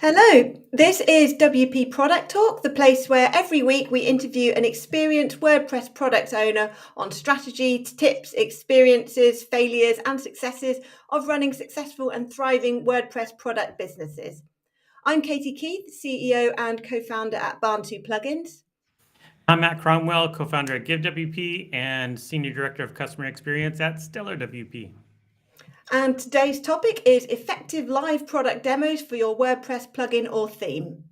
Hello, this is WP Product Talk, the place where every week we interview an experienced WordPress product owner on strategy, tips, experiences, failures, and successes of running successful and thriving WordPress product businesses. I'm Katie Keith, CEO and co-founder at Barn2 Plugins. I'm Matt Cromwell, co-founder at GiveWP and Senior Director of Customer Experience at StellarWP. And today's topic is effective live product demos for your WordPress plugin or theme.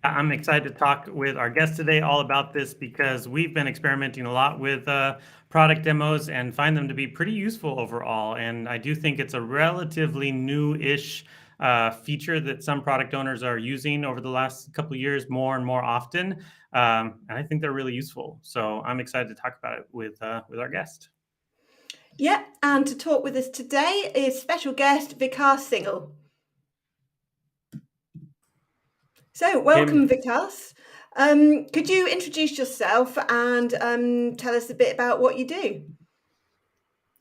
I'm excited to talk with our guest today all about this because we've been experimenting a lot with product demos and find them to be pretty useful overall. And I do think it's a relatively new-ish feature that some product owners are using over the last couple of years more and more often. And I think they're really useful. So I'm excited to talk about it with our guest. Yep, and to talk with us today is special guest Vikas Singhal. So, welcome, Vikas. Could you introduce yourself and tell us a bit about what you do?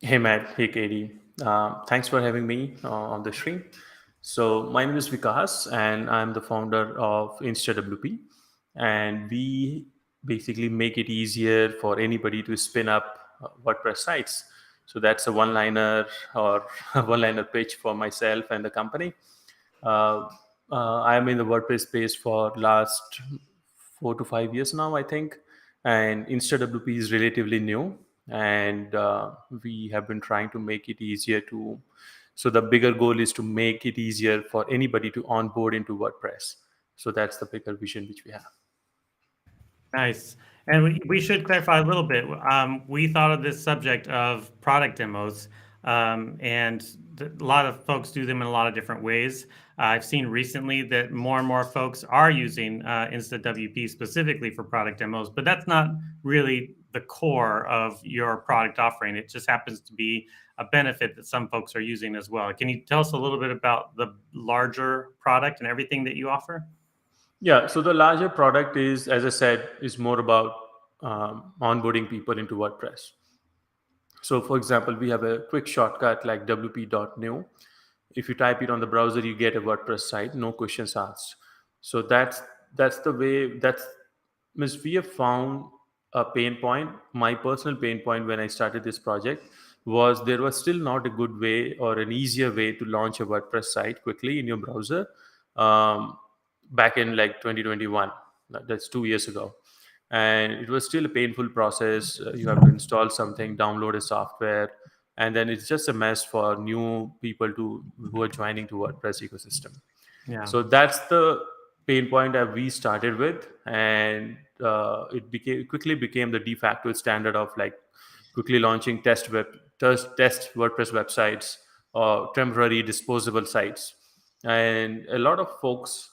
Hey Matt, hey Katie. Thanks for having me on the stream. So my name is Vikas, and I'm the founder of InstaWP, and we basically make it easier for anybody to spin up WordPress sites. So that's a one-liner or a one-liner pitch for myself and the company. I'm in the WordPress space for last 4 to 5 years now, I think, and InstaWP is relatively new, and we have been trying to make it easier to. So the bigger goal is to make it easier for anybody to onboard into WordPress. So that's the bigger vision which we have. Nice. And we should clarify a little bit. We thought of this subject of product demos, and a lot of folks do them in a lot of different ways. I've seen recently that more and more folks are using InstaWP specifically for product demos, but that's not really the core of your product offering. It just happens to be a benefit that some folks are using as well. Can you tell us a little bit about the larger product and everything that you offer? Yeah, so the larger product is, as I said, is more about onboarding people into WordPress. So for example, we have a quick shortcut like wp.new. If you type it on the browser, you get a WordPress site, no questions asked. So that's the way. That's means we have found a pain point. My personal pain point when I started this project was there was still not a good way or an easier way to launch a WordPress site quickly in your browser. Back in like 2021, that's 2 years ago, and it was still a painful process. You have to install something, download a software, and then it's just a mess for new people who are joining to WordPress ecosystem. Yeah. So that's the pain point that we started with, and it quickly became the de facto standard of like quickly launching test WordPress websites or temporary disposable sites. And a lot of folks,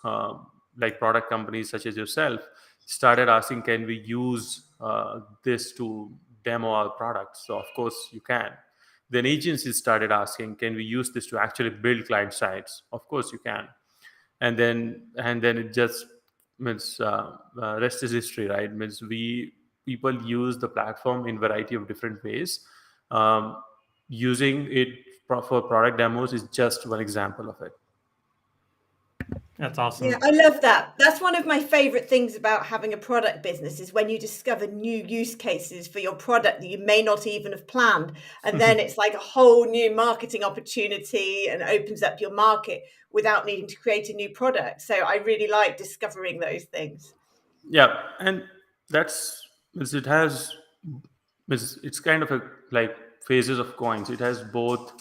like product companies such as yourself, started asking, can we use this to demo our products? So of course you can. Then agencies started asking, can we use this to actually build client sites? Of course you can. And then it just means rest is history, right? Means people use the platform in variety of different ways. Using it for product demos is just one example of it. That's awesome. Yeah, I love that. That's one of my favorite things about having a product business is when you discover new use cases for your product that you may not even have planned. And then it's like a whole new marketing opportunity and opens up your market without needing to create a new product. So I really like discovering those things. Yeah, and it's kind of like phases of coins. It has both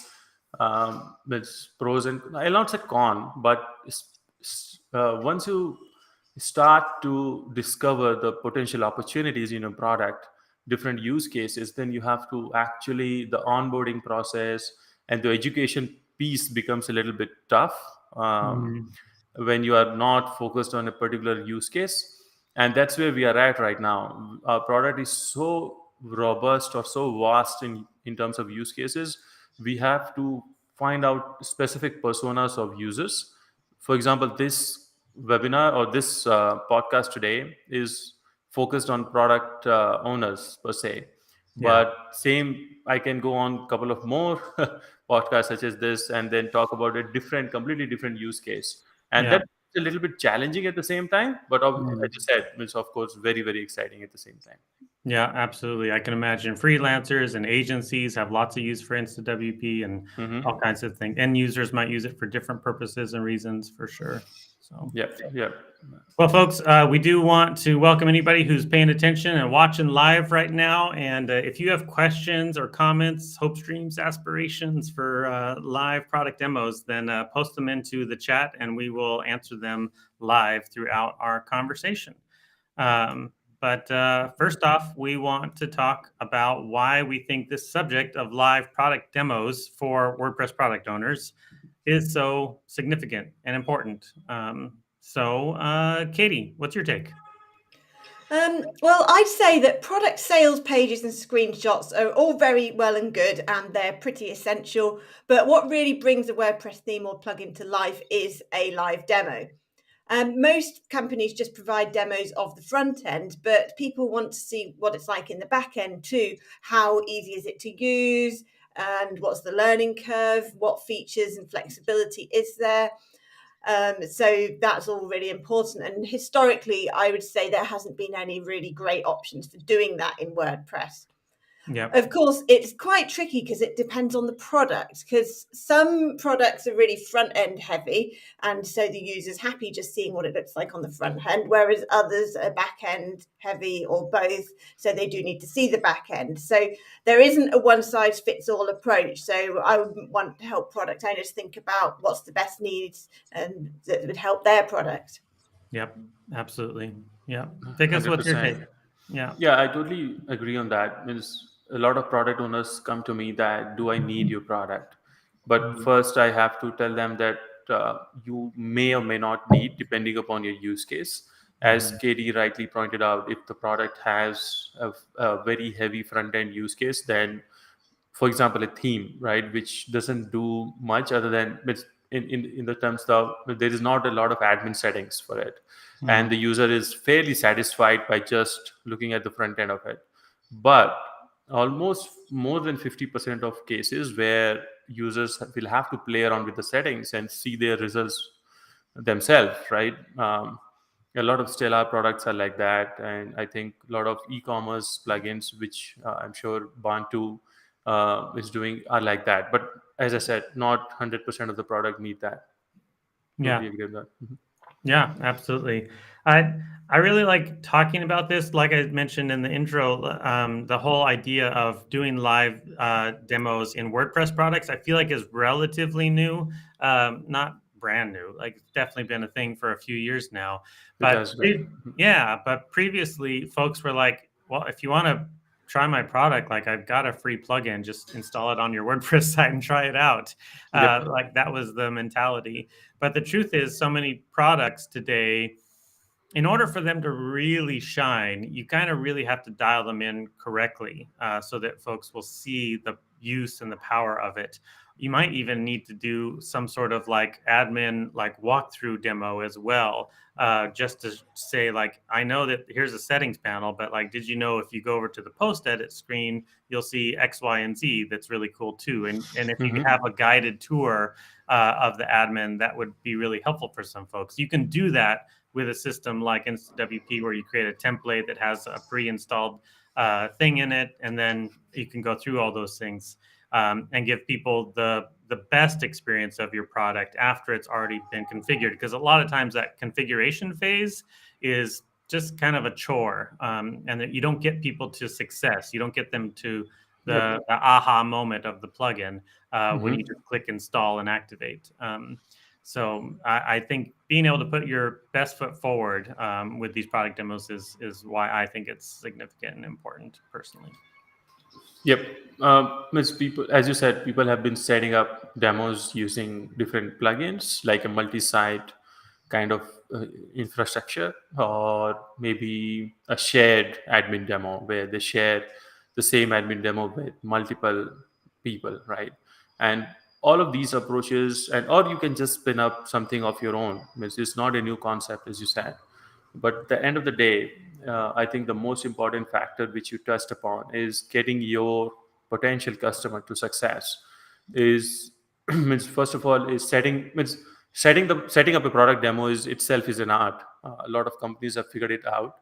it's pros and I'll not say con, but once you start to discover the potential opportunities in a product, different use cases, then you have to actually the onboarding process and the education piece becomes a little bit tough when you are not focused on a particular use case. And that's where we are at right now. Our product is so robust or so vast in terms of use cases. We have to find out specific personas of users. For example, this webinar or this podcast today is focused on product owners per se. But same, I can go on a couple of more podcasts such as this and then talk about a completely different use case. and Yeah. that's a little bit challenging at the same time. But as you said, it's of course very, very exciting at the same time. Yeah, absolutely. I can imagine freelancers and agencies have lots of use for InstaWP and all kinds of things. End users might use it for different purposes and reasons, for sure. So, Yeah. well, folks, we do want to welcome anybody who's paying attention and watching live right now. And if you have questions or comments, hopes, dreams, aspirations for live product demos, then post them into the chat and we will answer them live throughout our conversation. But first off, we want to talk about why we think this subject of live product demos for WordPress product owners is so significant and important. Katie, what's your take? Well, I'd say that product sales pages and screenshots are all very well and good, and they're pretty essential. But what really brings a WordPress theme or plugin to life is a live demo. Most companies just provide demos of the front end, but people want to see what it's like in the back end too. How easy is it to use? And what's the learning curve? What features and flexibility is there? So that's all really important. And historically, I would say there hasn't been any really great options for doing that in WordPress. Yep. Of course, it's quite tricky because it depends on the product, because some products are really front end heavy, and so the user's happy just seeing what it looks like on the front end, whereas others are back end heavy or both, so they do need to see the back end. So there isn't a one size fits all approach. So I would want to help product owners think about what's the best needs and that would help their product. Yep, absolutely. Yeah. Vikas, what's your take? Yeah, I totally agree on that. Means a lot of product owners come to me that, do I need your product? But first I have to tell them that you may or may not need, depending upon your use case. As Katie rightly pointed out, if the product has a very heavy front end use case, then for example, a theme, right, which doesn't do much other than in the terms of there is not a lot of admin settings for it, and the user is fairly satisfied by just looking at the front end of it. But almost more than 50% of cases where users will have to play around with the settings and see their results themselves, right? A lot of Stellar products are like that, and I think a lot of e-commerce plugins, which I'm sure Bantu is doing, are like that. But as I said, not 100% of the product need that. Totally agree with that. Yeah, absolutely. I really like talking about this. Like I mentioned in the intro, the whole idea of doing live demos in WordPress products, I feel like is relatively new, not brand new. Like it's definitely been a thing for a few years now. But but previously, folks were like, "Well, if you want to try my product, like I've got a free plugin, just install it on your WordPress site and try it out." Like that was the mentality. But the truth is, so many products today, in order for them to really shine, you kind of really have to dial them in correctly so that folks will see the use and the power of it. You might even need to do some sort of like admin, like walkthrough demo as well, just to say like, I know that here's a settings panel, but like, did you know if you go over to the post edit screen, you'll see X, Y, and Z. That's really cool too. And if you have a guided tour of the admin, that would be really helpful for some folks. You can do that with a system like InstaWP, where you create a template that has a pre-installed thing in it, and then you can go through all those things and give people the best experience of your product after it's already been configured. Because a lot of times that configuration phase is just kind of a chore, and that you don't get people to success. You don't get them to the aha moment of the plugin when you just click install and activate. So I think being able to put your best foot forward with these product demos is why I think it's significant and important personally. Yep. People, as you said, people have been setting up demos using different plugins, like a multi-site kind of infrastructure, or maybe a shared admin demo where they share the same admin demo with multiple people, right? And all of these approaches, or you can just spin up something of your own. It's not a new concept, as you said. But at the end of the day, I think the most important factor which you touched upon is getting your potential customer to success. Is means first of all is setting means setting up a product demo is itself is an art. A lot of companies have figured it out.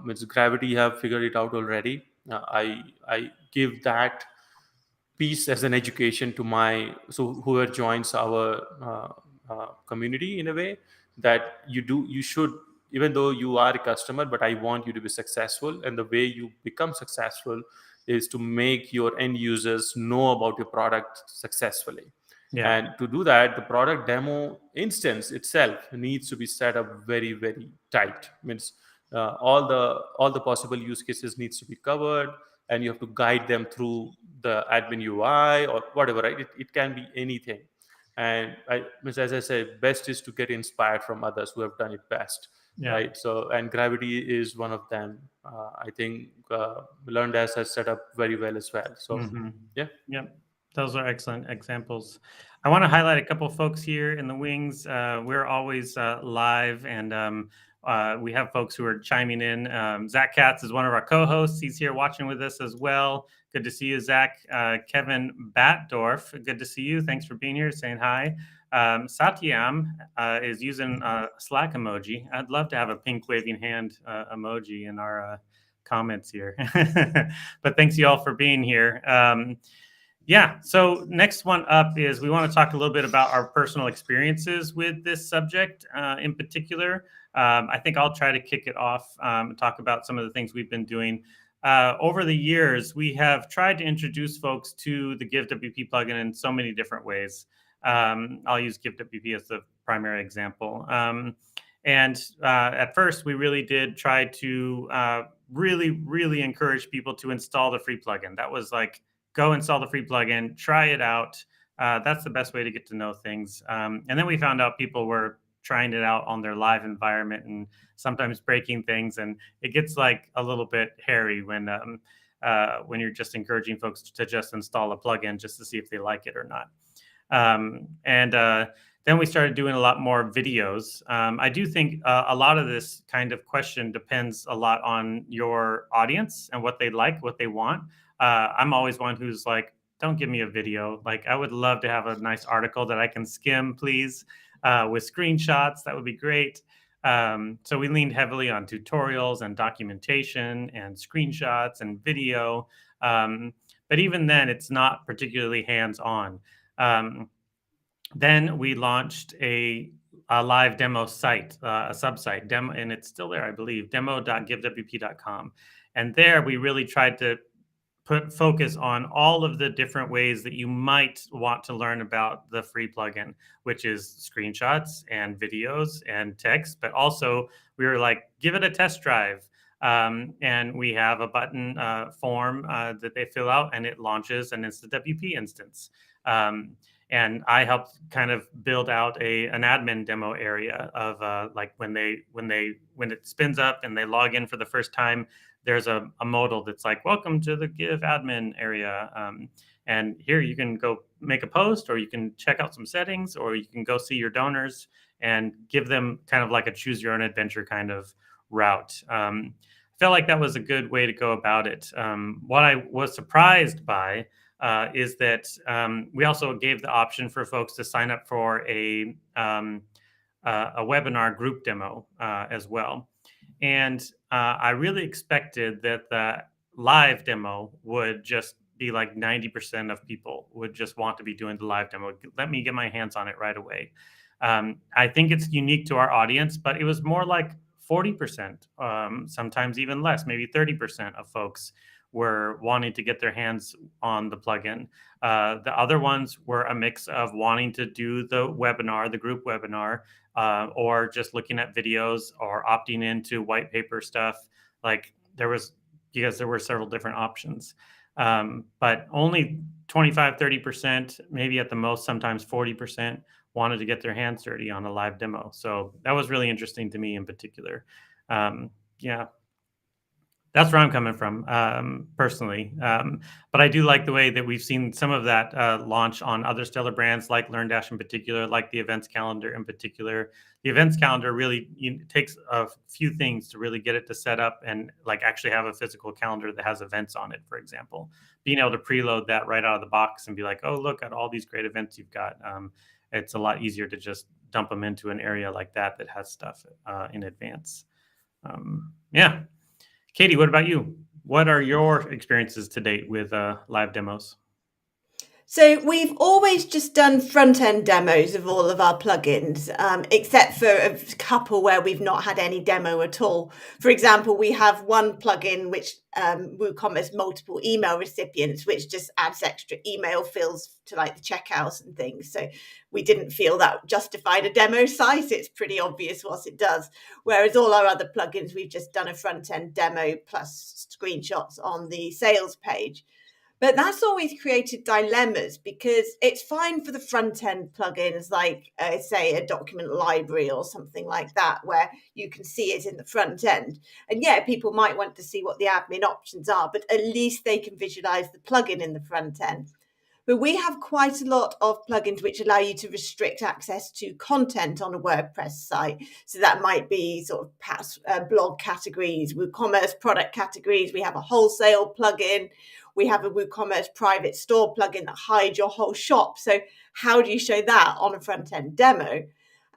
It's Gravity have figured it out already. I give that piece as an education to my so whoever joins our community, in a way that you should, even though you are a customer, but I want you to be successful, and the way you become successful is to make your end users know about your product successfully. Yeah. And to do that, the product demo instance itself needs to be set up very, very tight. Means all the possible use cases needs to be covered, and you have to guide them through the admin UI or whatever. Right? It can be anything. And as I said, best is to get inspired from others who have done it best. Yeah. Right. So, and Gravity is one of them. I think LearnDash has set up very well as well. So, yeah. Yep. Those are excellent examples. I want to highlight a couple of folks here in the wings. We're always live, and we have folks who are chiming in. Zach Katz is one of our co-hosts. He's here watching with us as well. Good to see you, Zach. Kevin Batdorf, good to see you. Thanks for being here, saying hi. Satyam is using a Slack emoji. I'd love to have a pink waving hand emoji in our comments here. But thanks you all for being here. Yeah, so next one up is we want to talk a little bit about our personal experiences with this subject in particular. I think I'll try to kick it off and talk about some of the things we've been doing. Over the years, we have tried to introduce folks to the GiveWP plugin in so many different ways. I'll use GiveWP as the primary example. And at first, we really did try to really encourage people to install the free plugin. That was like, go install the free plugin, try it out. That's the best way to get to know things. And then we found out people were trying it out on their live environment and sometimes breaking things. And it gets like a little bit hairy when you're just encouraging folks to just install a plugin just to see if they like it or not. Then we started doing a lot more videos. I do think a lot of this kind of question depends a lot on your audience and what they like, what they want. I'm always one who's like, don't give me a video. Like, I would love to have a nice article that I can skim, please, with screenshots. That would be great. So we leaned heavily on tutorials and documentation and screenshots and video. But even then, it's not particularly hands-on. Then we launched a live demo site, a subsite, demo, and it's still there, I believe, demo.givewp.com. And there we really tried to focus on all of the different ways that you might want to learn about the free plugin, which is screenshots and videos and text, but also we were like, give it a test drive. And we have a button form that they fill out, and it launches an InstaWP instance. And I helped kind of build out an admin demo area of like when it spins up and they log in for the first time, there's a modal that's like, welcome to the Give admin area. And here you can go make a post, or you can check out some settings, or you can go see your donors and give them kind of like a choose your own adventure kind of route. I felt like that was a good way to go about it. What I was surprised by is that we also gave the option for folks to sign up for a webinar group demo as well. And I really expected that the live demo would just be like 90% of people would just want to be doing the live demo. Let me get my hands on it right away. I think it's unique to our audience, but it was more like 40%, sometimes even less, maybe 30% of folks were wanting to get their hands on the plugin. The other ones were a mix of wanting to do the webinar, the group webinar, or just looking at videos or opting into white paper stuff. Like there were several different options. But only 25, 30%, maybe at the most, sometimes 40% wanted to get their hands dirty on a live demo. So that was really interesting to me in particular. Yeah. That's where I'm coming from, personally. But I do like the way that we've seen some of that launch on other Stellar brands, like LearnDash in particular, like the events calendar in particular. The events calendar really takes a few things to really get it to set up and like actually have a physical calendar that has events on it, for example. Being able to preload that right out of the box and be like, oh, look at all these great events you've got. It's a lot easier to just dump them into an area like that that has stuff in advance. Yeah. Katie, what about you? What are your experiences to date with live demos? So we've always just done front-end demos of all of our plugins, except for a couple where we've not had any demo at all. For example, we have one plugin which WooCommerce multiple email recipients, which just adds extra email fields to like the checkouts and things. So we didn't feel that justified a demo site. It's pretty obvious what it does. Whereas all our other plugins, we've just done a front-end demo plus screenshots on the sales page. But that's always created dilemmas because it's fine for the front end plugins, like say a document library or something like that, where you can see it in the front end. And yeah, people might want to see what the admin options are, but at least they can visualize the plugin in the front end. But we have quite a lot of plugins which allow you to restrict access to content on a WordPress site. So that might be sort of past blog categories, WooCommerce product categories. We have a wholesale plugin. We have a WooCommerce private store plugin that hides your whole shop. So how do you show that on a front-end demo?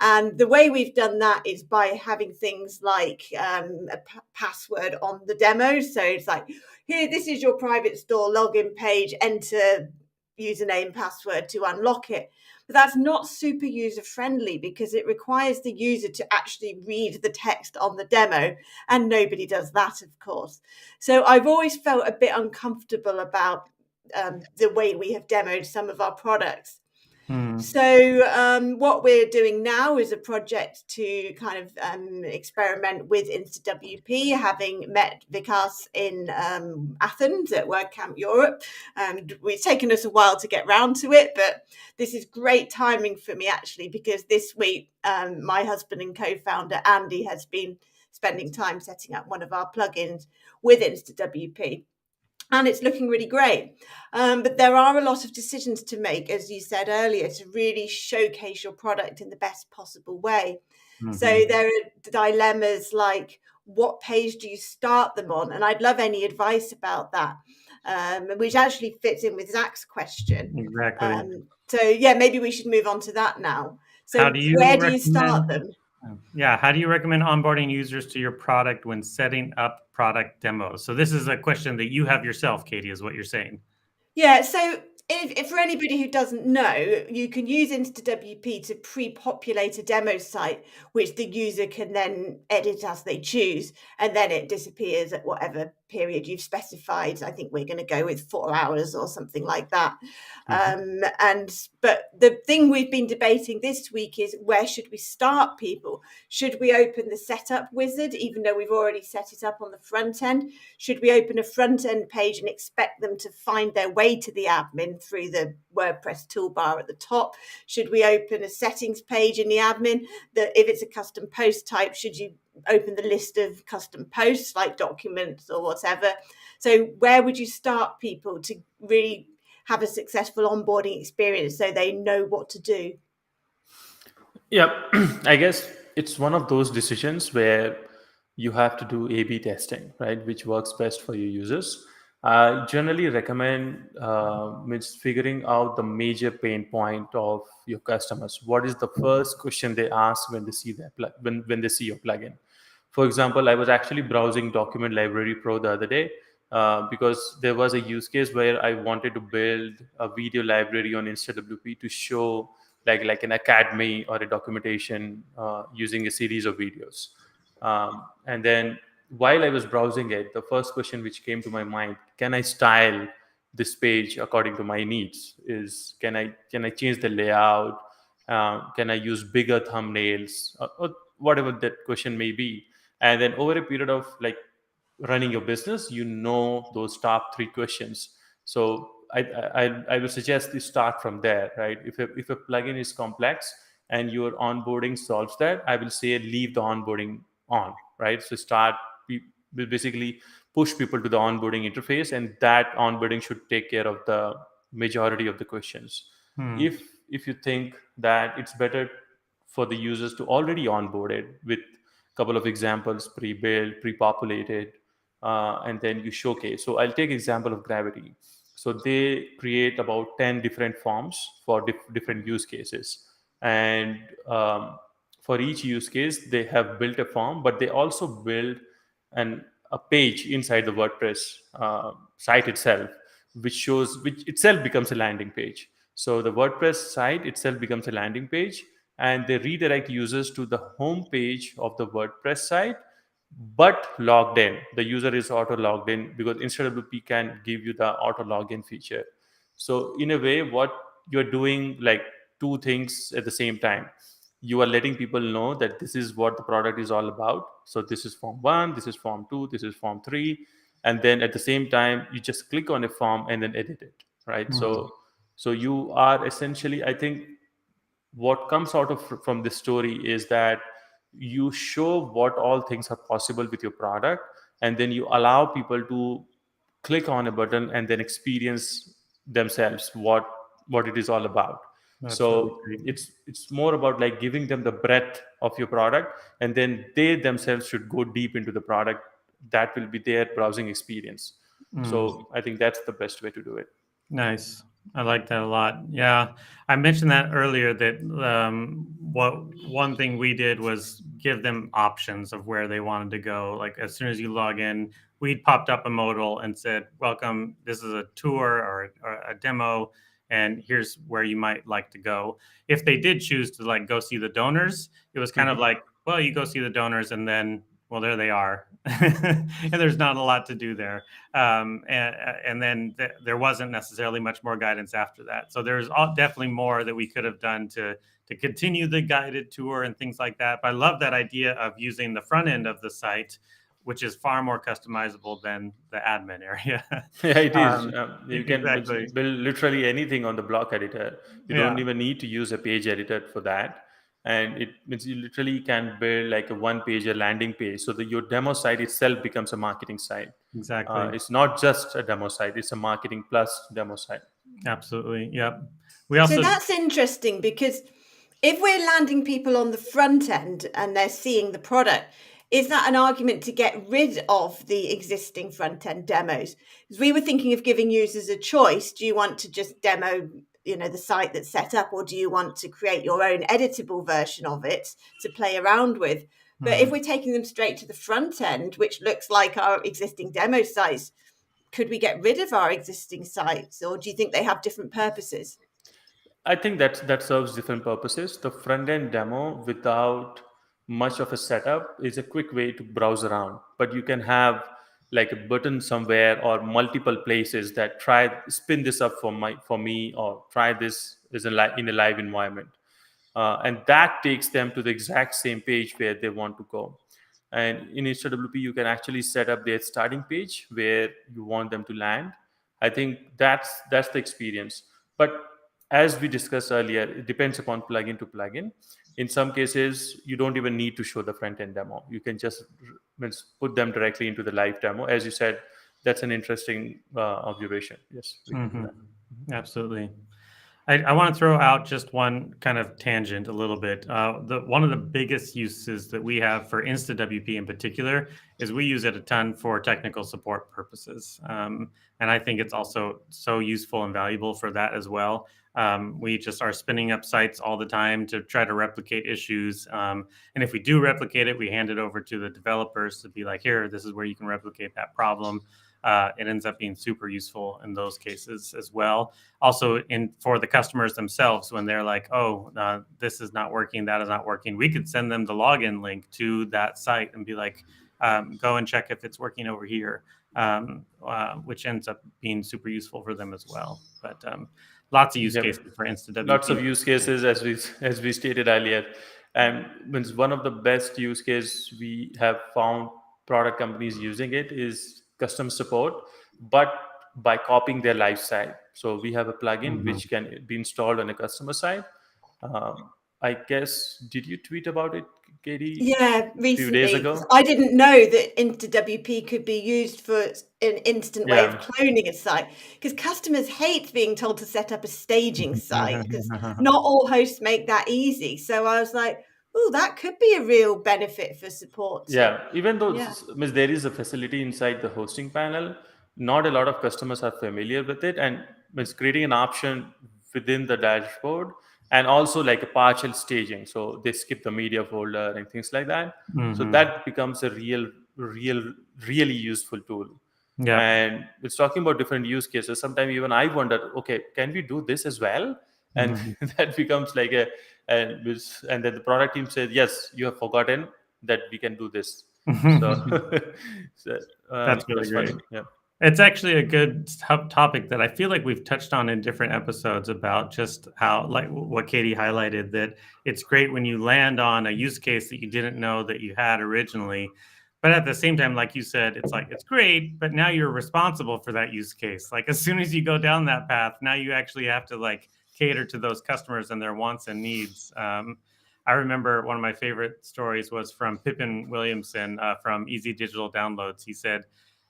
And the way we've done that is by having things like a password on the demo. So it's like, here, this is your private store login page, enter username, password to unlock it. But that's not super user friendly because it requires the user to actually read the text on the demo, and nobody does that, of course. So I've always felt a bit uncomfortable about the way we have demoed some of our products. So what we're doing now is a project to kind of experiment with InstaWP, having met Vikas in Athens at WordCamp Europe. And it's taken us a while to get round to it, but this is great timing for me, actually, because this week my husband and co-founder Andy has been spending time setting up one of our plugins with InstaWP. And it's looking really great. But there are a lot of decisions to make, as you said earlier, to really showcase your product in the best possible way. So there are dilemmas like, what page do you start them on? And I'd love any advice about that, which actually fits in with Zach's question. Exactly. So yeah, maybe we should move on to that now. So How do you where do you start them? Yeah, how do you recommend onboarding users to your product when setting up product demos? So this is a question that you have yourself, Katie, is what you're saying. Yeah, so if for anybody who doesn't know, you can use InstaWP to pre-populate a demo site, which the user can then edit as they choose, and then it disappears at whatever period you've specified. I think we're going to go with 4 hours or something like that. But the thing we've been debating this week is, where should we start people? Should we open the setup wizard, even though we've already set it up on the front end? Should we open a front end page and expect them to find their way to the admin through the WordPress toolbar at the top? Should we open a settings page in the admin? If it's a custom post type, should you open the list of custom posts like documents or whatever? So where would you start people to really have a successful onboarding experience so they know what to do? Yeah, I guess it's one of those decisions where you have to do A/B testing, right? Which works best for your users. I generally recommend means figuring out the major pain point of your customers. What is the first question they ask when they see their when they see your plugin? For example, I was actually browsing Document Library Pro the other day because there was a use case where I wanted to build a video library on InstaWP to show like an academy or a documentation using a series of videos. And then while I was browsing it, the first question which came to my mind: can I style this page according to my needs? Can I change the layout? Can I use bigger thumbnails, or whatever that question may be? And then over a period of like running your business, you know those top 3 questions. So I would suggest you start from there, right? If a plugin is complex and your onboarding solves that, I will say leave the onboarding on, right? So basically push people to the onboarding interface, and that onboarding should take care of the majority of the questions. If you think that it's better for the users to already onboarded with a couple of examples, pre-built, pre-populated, and then you showcase. So I'll take example of Gravity. So they create about 10 different forms for different use cases, and for each use case they have built a form, but they also build a page inside the WordPress site itself, which itself becomes a landing page. So the WordPress site itself becomes a landing page, and they redirect users to the home page of the WordPress site, but logged in. The user is auto logged in because InstaWP can give you the auto login feature. So in a way, what you're doing, like two things at the same time. You are letting people know that this is what the product is all about. So this is form 1, this is form 2, this is form 3, and then at the same time you just click on a form and then edit it, right? So you are essentially, I think what comes out of from this story is that you show what all things are possible with your product, and then you allow people to click on a button and then experience themselves what it is all about. That's really So great. it's more about like giving them the breadth of your product, and then they themselves should go deep into the product. That will be their browsing experience. So I think that's the best way to do it. Nice. I like that a lot. Yeah. I mentioned that earlier that what one thing we did was give them options of where they wanted to go. Like as soon as you log in, we popped up a modal and said, welcome, this is a tour or a demo, and here's where you might like to go. If they did choose to like go see the donors, it was kind of like, well, you go see the donors and then, well, there they are. And there's not a lot to do there. And then there wasn't necessarily much more guidance after that. So there's definitely more that we could have done to continue the guided tour and things like that. But I love that idea of using the front end of the site, which is far more customizable than the admin area. Yeah, it is. You can Exactly. build literally anything on the block editor. You don't Yeah, even need to use a page editor for that. And it means you literally can build like a one page, a landing page. So that your demo site itself becomes a marketing site. exactly. It's not just a demo site, it's a marketing plus demo site. Absolutely. Yep. We So also, that's interesting, because if we're landing people on the front end and they're seeing the product, is that an argument to get rid of the existing front end demos? Because we were thinking of giving users a choice. Do you want to just demo, the site that's set up, or do you want to create your own editable version of it to play around with? But if we're taking them straight to the front end, which looks like our existing demo sites, could we get rid of our existing sites, or do you think they have different purposes? I think that serves different purposes. The front end demo without much of a setup is a quick way to browse around, but you can have like a button somewhere or multiple places that try spin this up for me, or try this in a live environment, and that takes them to the exact same page where they want to go. And in HWP, you can actually set up their starting page where you want them to land. I think that's the experience. But as we discussed earlier, it depends upon plugin to plugin. In some cases, you don't even need to show the front end demo. You can just put them directly into the live demo. As you said, that's an interesting observation. Yes, we can do that. absolutely. I want to throw out just one kind of tangent a little bit. One of the biggest uses that we have for InstaWP in particular is we use it a ton for technical support purposes. And I think it's also so useful and valuable for that as well. We just are spinning up sites all the time to try to replicate issues. And if we do replicate it, we hand it over to the developers to be like, here, this is where you can replicate that problem. It ends up being super useful in those cases as well. Also, for the customers themselves, when they're like, "Oh, this is not working, that is not working," we could send them the login link to that site and be like, "Go and check if it's working over here," which ends up being super useful for them as well. But lots of use Yep. cases for InstaWP. Lots of use cases, as we stated earlier, and means one of the best use case we have found product companies using it is custom support, but by copying their live site. So we have a plugin which can be installed on a customer side. I guess, did you tweet about it, Katie, Yeah, a few days recently. 'Cause ago? I didn't know that InstaWP could be used for an instant way of Yeah. cloning a site. Because customers hate being told to set up a staging site, because not all hosts make that easy. So I was like, oh, that could be a real benefit for support to, Yeah, even though yeah. means there is a facility inside the hosting panel, not a lot of customers are familiar with it, and means creating an option within the dashboard, and also like a partial staging, so they skip the media folder and things like that. So Mhm. that becomes a really useful tool. Yeah. And it's talking about different use cases. Sometimes even I wonder, okay, can we do this as well? And Mhm. that becomes like and then the product team says, yes, you have forgotten that we can do this. So, so That's really that's funny. great. Yeah. It's actually a good topic that I feel like we've touched on in different episodes about just how, like what Katie highlighted, that it's great when you land on a use case that you didn't know that you had originally. But at the same time, like you said, it's like, it's great, but now you're responsible for that use case. Like as soon as you go down that path, now you actually have to like cater to those customers and their wants and needs. I remember one of my favorite stories was from Pippin Williamson from Easy Digital Downloads. He said,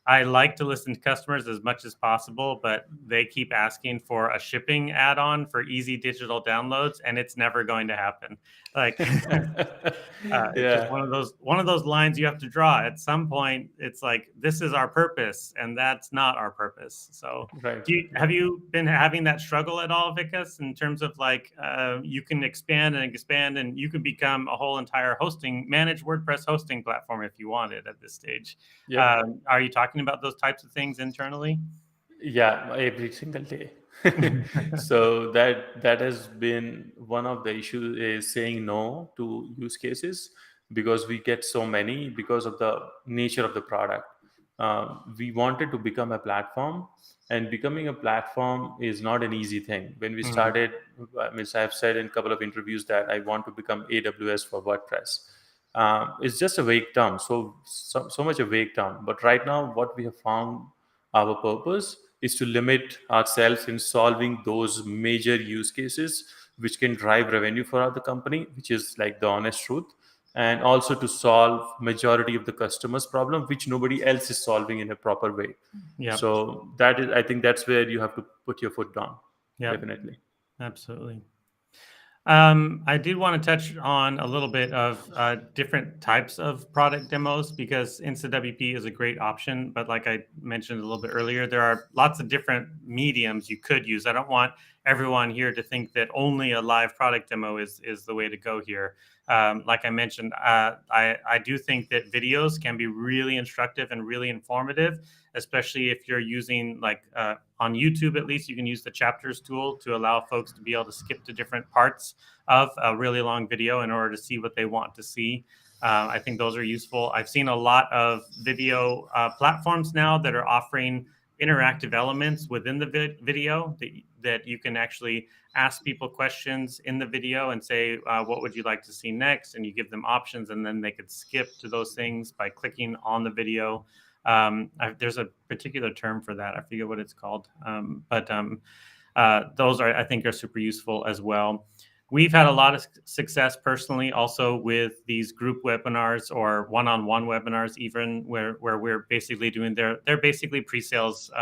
I like to listen to customers as much as possible, but they keep asking for a shipping add-on for easy digital downloads, and it's never going to happen. Like, it's just Yeah. one of those lines you have to draw. At some point, it's like this is our purpose, and that's not our purpose. So, Right. have you been having that struggle at all, Vikas, in terms of like you can expand, and you can become a whole entire managed WordPress hosting platform if you wanted at this stage? Yep. Are you talking about those types of things internally? Yeah, every single day. So that has been one of the issues, is saying no to use cases, because we get so many because of the nature of the product. We wanted to become a platform, and becoming a platform is not an easy thing. When we Mhm. started, I mean, I've said in a couple of interviews that I want to become AWS for WordPress. It's just a vague term, so much a vague term. But right now, what we have found, our purpose is to limit ourselves in solving those major use cases which can drive revenue for the company, which is like the honest truth, and also to solve majority of the customers' problem, which nobody else is solving in a proper way. Yep. So that is, I think that's where you have to put your foot down, Yep. definitely. Absolutely. I did want to touch on a little bit of different types of product demos, because InstaWP is a great option. But like I mentioned a little bit earlier, there are lots of different mediums you could use. I don't want everyone here to think that only a live product demo is the way to go here. Like I mentioned, I do think that videos can be really instructive and really informative, especially if you're using like on YouTube, at least you can use the chapters tool to allow folks to be able to skip to different parts of a really long video in order to see what they want to see. I think those are useful. I've seen a lot of video platforms now that are offering interactive elements within the video that you can actually ask people questions in the video and say, what would you like to see next? And you give them options, and then they could skip to those things by clicking on the video. There's a particular term for that. I forget what it's called. But those I think are super useful as well. We've had a lot of success personally also with these group webinars or one-on-one webinars, even where we're basically doing they're basically pre-sales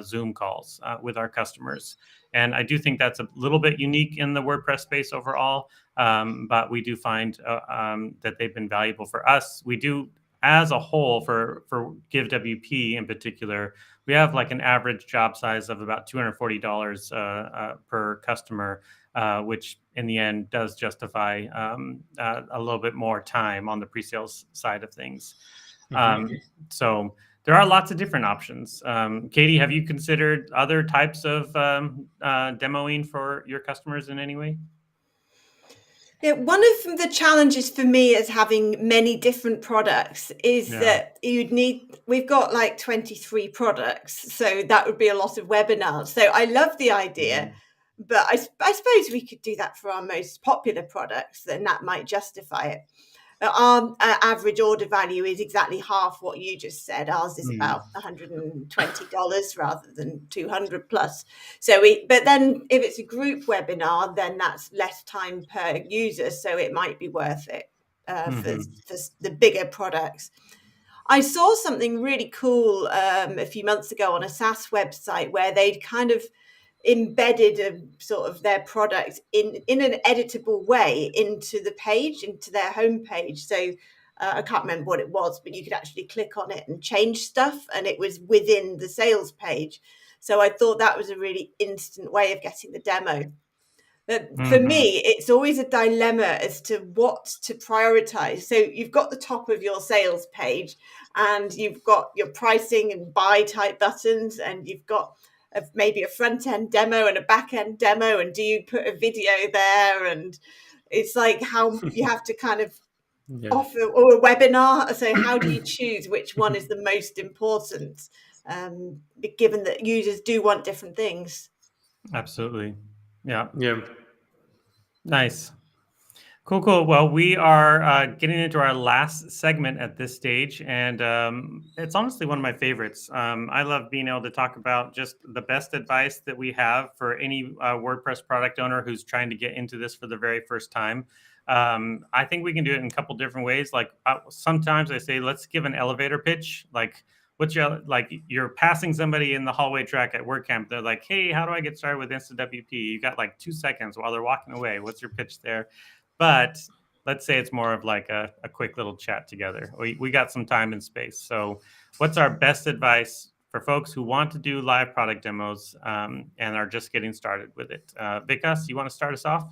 Zoom calls with our customers. And I do think that's a little bit unique in the WordPress space overall, but we do find that they've been valuable for us. We do, as a whole, for GiveWP in particular, we have like an average job size of about $240 per customer, which in the end does justify a little bit more time on the pre-sales side of things. Mhm. So there are lots of different options. Katie, have you considered other types of demoing for your customers in any way? Yeah, one of the challenges for me as having many different products is Yeah. that we've got like 23 products, so that would be a lot of webinars. So I love the idea, but I suppose we could do that for our most popular products, then that might justify it. Our average order value is exactly half what you just said. Ours is about $120 rather than 200 plus. So but then if it's a group webinar, then that's less time per user. So it might be worth it for the bigger products. I saw something really cool a few months ago on a SaaS website where they'd kind of embedded a sort of their product in an editable way into the page, into their homepage. So I can't remember what it was, but you could actually click on it and change stuff, and it was within the sales page. So I thought that was a really instant way of getting the demo. But for me, it's always a dilemma as to what to prioritize. So you've got the top of your sales page, and you've got your pricing and buy type buttons, and you've got maybe a front end demo and a back end demo. And do you put a video there? And it's like how you have to kind of offer, or a webinar. So how do you choose which one is the most important, given that users do want different things? Absolutely. Yeah. Yeah. Nice. Cool. Well, we are getting into our last segment at this stage, and it's honestly one of my favorites. I love being able to talk about just the best advice that we have for any WordPress product owner who's trying to get into this for the very first time. I think we can do it in a couple different ways. Like sometimes I say, let's give an elevator pitch. Like, you're passing somebody in the hallway track at WordCamp. They're like, hey, how do I get started with InstaWP? You got like 2 seconds while they're walking away. What's your pitch there? But let's say it's more of like a quick little chat together. We got some time and space. So what's our best advice for folks who want to do live product demos and are just getting started with it? Vikas, you want to start us off?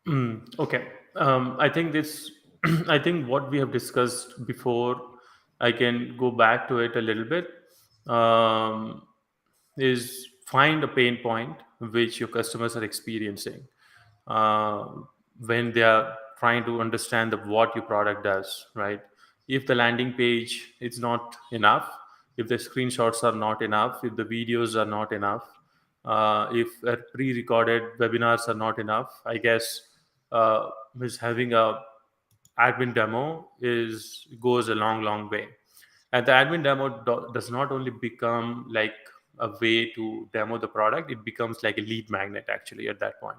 Okay. I think I think what we have discussed before, I can go back to it a little bit, is find a pain point which your customers are experiencing uh, when they are trying to understand what your product does, right? If the landing page is not enough, if the screenshots are not enough, if the videos are not enough, if pre-recorded webinars are not enough, I guess is having a admin demo goes a long way. And the admin demo does not only become like a way to demo the product, it becomes like a lead magnet actually at that point,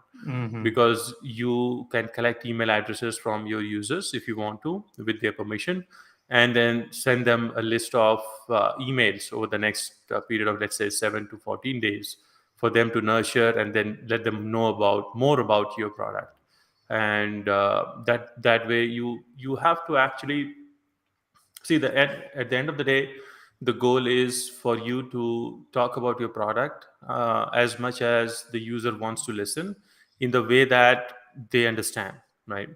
because you can collect email addresses from your users if you want to, with their permission, and then send them a list of emails over the next period of, let's say, 7 to 14 days for them to nurture, and then let them know more about your product. And that way you have to actually see at the end of the day, the goal is for you to talk about your product as much as the user wants to listen, in the way that they understand, right?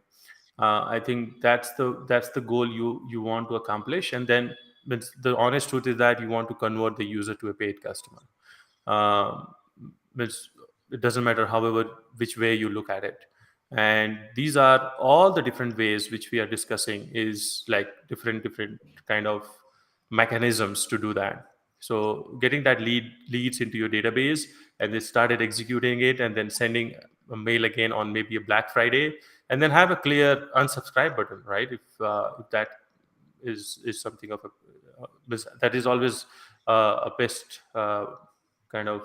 I think that's the goal you want to accomplish. And then the honest truth is that you want to convert the user to a paid customer. um, it doesn't matter however which way you look at it. And these are all the different ways which we are discussing, is like different kind of mechanisms to do that. So getting that leads into your database, and then started executing it, and then sending a mail again on maybe a Black Friday, and then have a clear unsubscribe button, right? If that is something of that is always a best kind of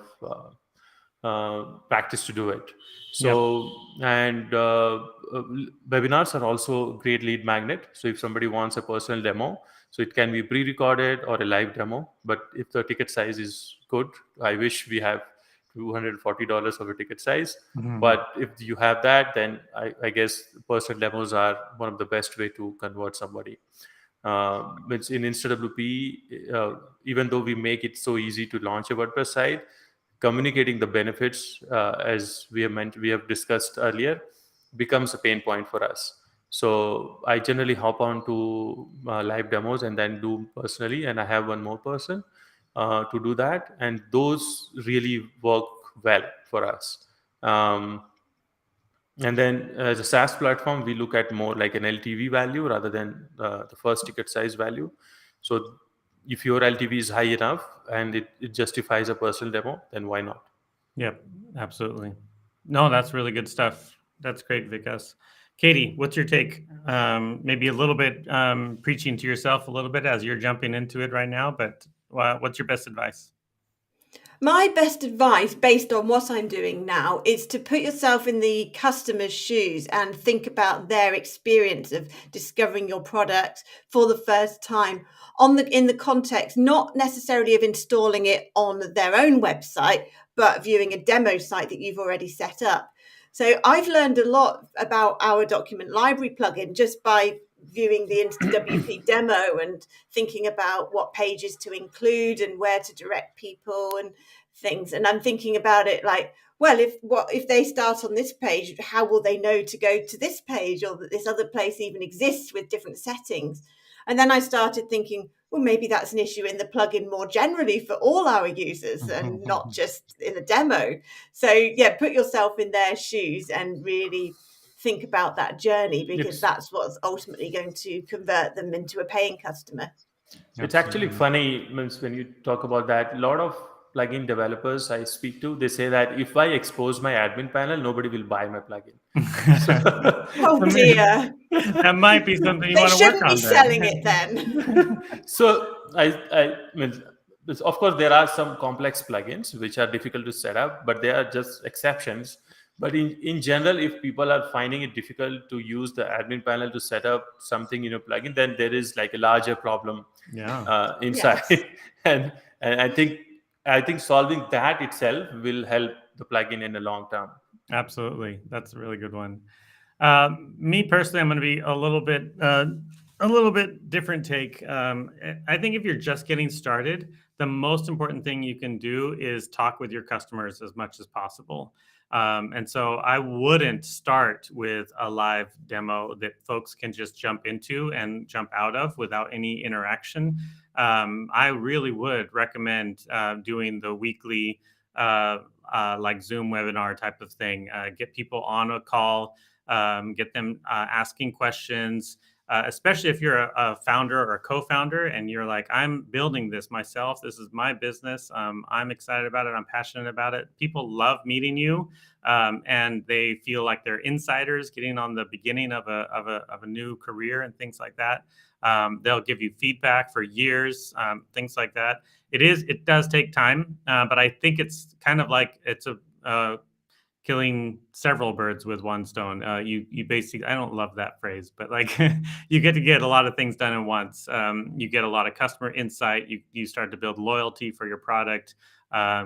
practice to do it. So, and webinars are also a great lead magnet. So if somebody wants a personal demo, so it can be pre-recorded or a live demo. But if the ticket size is good, I wish we have $240 of a ticket size. But if you have that, then I guess personal demos are one of the best way to convert somebody. Which in InstaWP, even though we make it so easy to launch a WordPress site, communicating the benefits, as we have discussed earlier, becomes a pain point for us. So I generally hop on to live demos and then do personally, and I have one more person to do that, and those really work well for us. And then as a SaaS platform, we look at more like an LTV value rather than the first ticket size value. So if your LTV is high enough and it justifies a personal demo, then why not? Yep, absolutely. No, that's really good stuff. That's great, Vikas. Katie, what's your take? Maybe a little bit preaching to yourself a little bit as you're jumping into it right now, but what's your best advice? My best advice, based on what I'm doing now, is to put yourself in the customer's shoes and think about their experience of discovering your product for the first time in the context, not necessarily of installing it on their own website, but viewing a demo site that you've already set up. So I've learned a lot about our document library plugin just by viewing the InstaWP demo and thinking about what pages to include and where to direct people and things. And I'm thinking about it like, well, if they start on this page, how will they know to go to this page, or that this other place even exists with different settings? And then I started thinking, well, maybe that's an issue in the plugin more generally for all our users and not just in the demo. So yeah, put yourself in their shoes and really think about that journey, because that's what's ultimately going to convert them into a paying customer. It's actually funny when you talk about that. A lot of plugin developers I speak to, they say that if I expose my admin panel, nobody will buy my plugin. Oh dear. That might be something you They want to work shouldn't on. be selling it then. So I mean, of course, there are some complex plugins which are difficult to set up, but they are just exceptions. But in general, if people are finding it difficult to use the admin panel to set up something in a plugin, then there is like a larger problem inside. Yes. and I think solving that itself will help the plugin in the long term. Absolutely, that's a really good one. Me personally, I'm going to be a little bit different take. I think if you're just getting started, the most important thing you can do is talk with your customers as much as possible. And so I wouldn't start with a live demo that folks can just jump into and jump out of without any interaction. I really would recommend doing the weekly like Zoom webinar type of thing. Get people on a call, get them asking questions, especially if you're a founder or a co-founder and you're like, I'm building this myself. This is my business. I'm excited about it. I'm passionate about it. People love meeting you, and they feel like they're insiders getting on the beginning of a new career and things like that. They'll give you feedback for years, things like that. It does take time, but I think it's kind of like it's killing several birds with one stone. You basically, I don't love that phrase, but like you get a lot of things done at once. You get a lot of customer insight. You start to build loyalty for your product.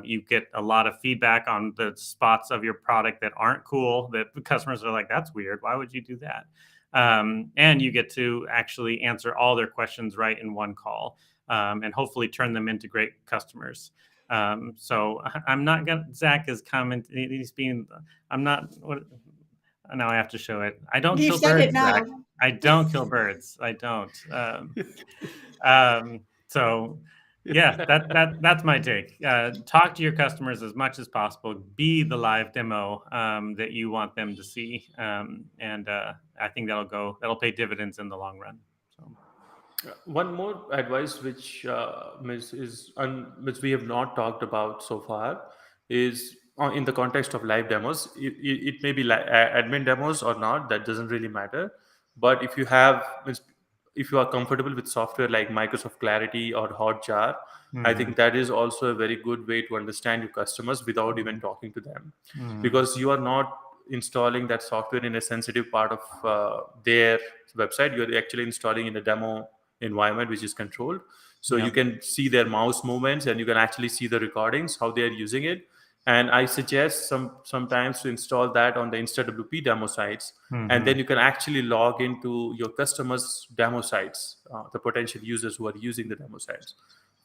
You get a lot of feedback on the spots of your product that aren't cool, that the customers are like, that's weird. Why would you do that? And you get to actually answer all their questions right in one call, and hopefully turn them into great customers. So I'm not gonna. Zach is commenting. He's being. I'm not. What? Now I have to show it. I don't You kill said birds, it now. Zach. I don't kill birds. I don't. So yeah, that's my take. Talk to your customers as much as possible. Be the live demo that you want them to see, and I think that'll pay dividends in the long run. So. One more advice which which we have not talked about so far is in the context of live demos. It may be admin demos or not. That doesn't really matter. But if you are comfortable with software like Microsoft Clarity or Hotjar, I think that is also a very good way to understand your customers without even talking to them, because you are not installing that software in a sensitive part of their website. You're actually installing in a demo environment which is controlled, so you can see their mouse movements and you can actually see the recordings, how they are using it. And I suggest sometimes to install that on the InstaWP demo sites, and then you can actually log into your customers demo sites, the potential users who are using the demo sites,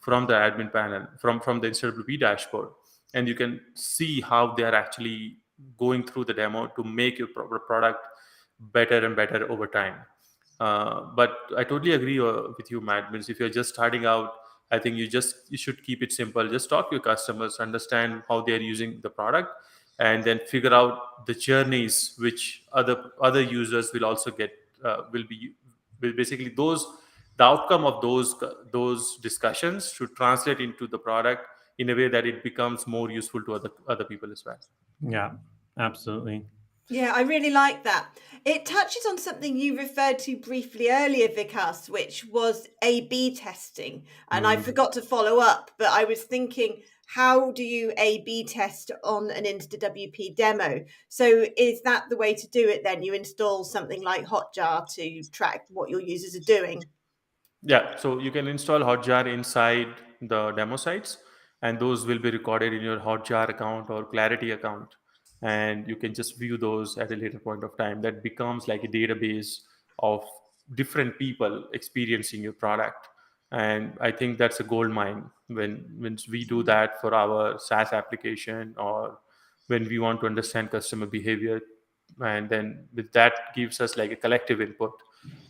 from the admin panel, from the InstaWP dashboard, and you can see how they are actually going through the demo to make your product better and better over time. But I totally agree with you, Matt. Means if you're just starting out, I think you should keep it simple. Just talk to your customers, understand how they are using the product, and then figure out the journeys which other users will also get. Will basically the outcome of those discussions should translate into the product in a way that it becomes more useful to other people as well. Yeah, absolutely. Yeah, I really like that. It touches on something you referred to briefly earlier, Vikas, which was A/B testing. And I forgot to follow up, but I was thinking, how do you A/B test on an InstaWP demo? So is that the way to do it then? You install something like Hotjar to track what your users are doing? Yeah, so you can install Hotjar inside the demo sites, and those will be recorded in your Hotjar account or Clarity account, and you can just view those at a later point of time. That becomes like a database of different people experiencing your product, and I think that's a gold mine when we do that for our SaaS application, or when we want to understand customer behavior, and then with that gives us like a collective input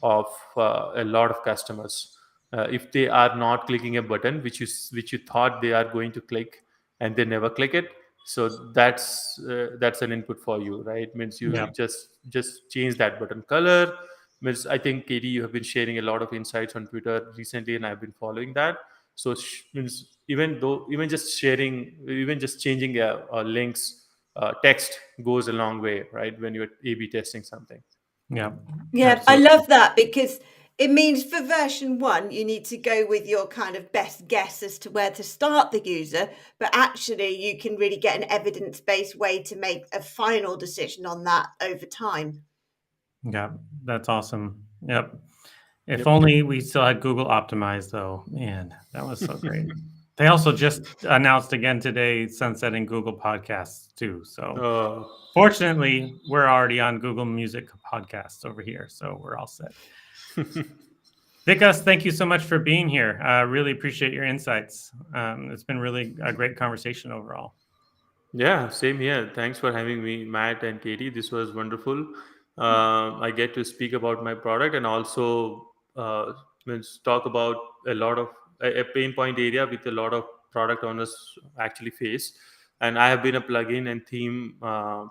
of a lot of customers. If they are not clicking a button which you thought they are going to click and they never click it, so that's an input for you, right? Means you Yeah. just change that button color. Means I think, Katie, you have been sharing a lot of insights on Twitter recently, and I've been following that. So means even just sharing, even just changing a links text goes a long way, right? When you're A/B testing something. Yeah. Yeah, I love that, because it means for version 1, you need to go with your kind of best guess as to where to start the user, but actually you can really get an evidence-based way to make a final decision on that over time. Yeah, that's awesome. Yep. If Yep. only we still had Google optimized, though. Man, that was so great. They also just announced again today sunsetting Google Podcasts too. So fortunately, we're already on Google Music Podcasts over here, so we're all set. Vikas, thank you so much for being here. I really appreciate your insights. It's been really a great conversation overall. Yeah, same here. Thanks for having me, Matt and Katie. This was wonderful. I get to speak about my product, and also means talk about a lot of a pain point area with a lot of product owners actually face. And I have been a plugin and theme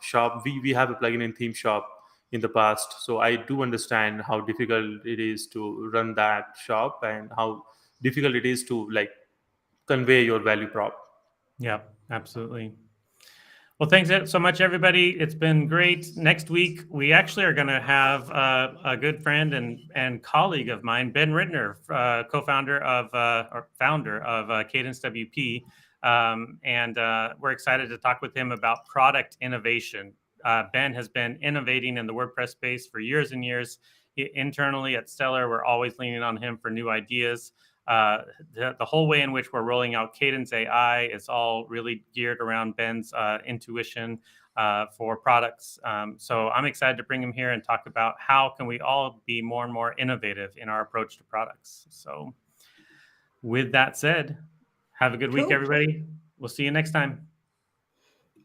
shop. We have a plugin and theme shop in the past, so I do understand how difficult it is to run that shop and how difficult it is to like convey your value prop. Yeah, absolutely. Well, thanks so much, everybody. It's been great. Next week, we actually are going to have a good friend and colleague of mine, Ben Rittner, co-founder of or founder of Cadence WP, and we're excited to talk with him about product innovation. Ben has been innovating in the WordPress space for years and years. Internally at Stellar, we're always leaning on him for new ideas. The whole way in which we're rolling out Cadence AI is all really geared around Ben's intuition for products. So I'm excited to bring him here and talk about how can we all be more and more innovative in our approach to products. So with that said, have a good week, everybody. We'll see you next time.